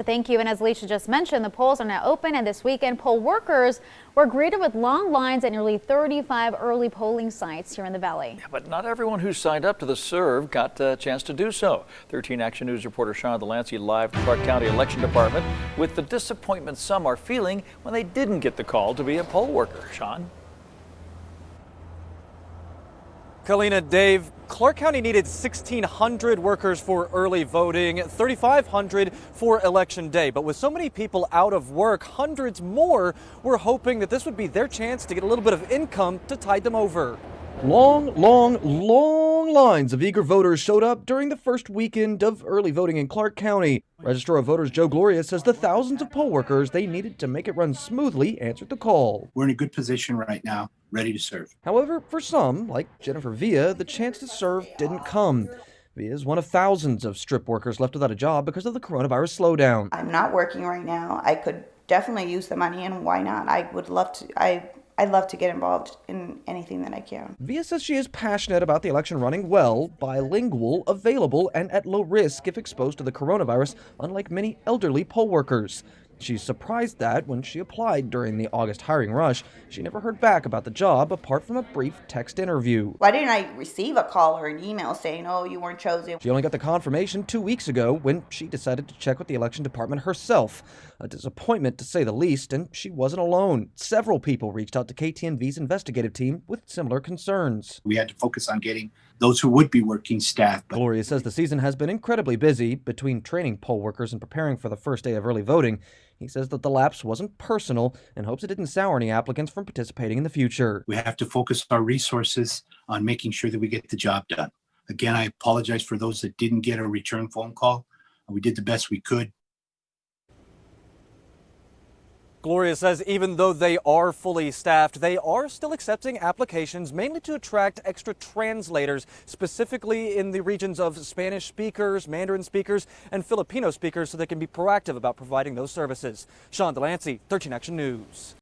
Thank you. And as Alicia just mentioned, the polls are now open, and this weekend poll workers were greeted with long lines at nearly 35 early polling sites here in the Valley. Yeah, but not everyone who signed up to the serve got a chance to do so. 13 Action News reporter Sean Delancey live at the Clark County Election Department with the disappointment some are feeling when they didn't get the call to be a poll worker. Sean? Kalina, Dave, Clark County needed 1,600 workers for early voting, 3,500 for Election Day. But with so many people out of work, hundreds more were hoping that this would be their chance to get a little bit of income to tide them over. Long lines of eager voters showed up during the first weekend of early voting in Clark County. Registrar of Voters Joe Gloria says the thousands of poll workers they needed to make it run smoothly answered the call. We're in a good position right now, ready to serve. However, for some, like Jennifer Villa, the chance to serve didn't come. Villa is one of thousands of strip workers left without a job because of the coronavirus slowdown. I'm not working right now. I could definitely use the money, and why not? I'd love to get involved in anything that I can. Villa says she is passionate about the election running well, bilingual, available, and at low risk if exposed to the coronavirus, unlike many elderly poll workers. She's surprised that when she applied during the August hiring rush, she never heard back about the job apart from a brief text interview. Why didn't I receive a call or an email saying, oh, you weren't chosen? She only got the confirmation 2 weeks ago when she decided to check with the election department herself. A disappointment to say the least, and she wasn't alone. Several people reached out to KTNV's investigative team with similar concerns. We had to focus on getting those who would be working staff. Gloria says the season has been incredibly busy between training poll workers and preparing for the first day of early voting. He says that the lapse wasn't personal and hopes it didn't sour any applicants from participating in the future. We have to focus our resources on making sure that we get the job done. Again, I apologize for those that didn't get a return phone call. We did the best we could. Gloria says even though they are fully staffed, they are still accepting applications, mainly to attract extra translators, specifically in the regions of Spanish speakers, Mandarin speakers, and Filipino speakers, so they can be proactive about providing those services. Sean Delancey, 13 Action News.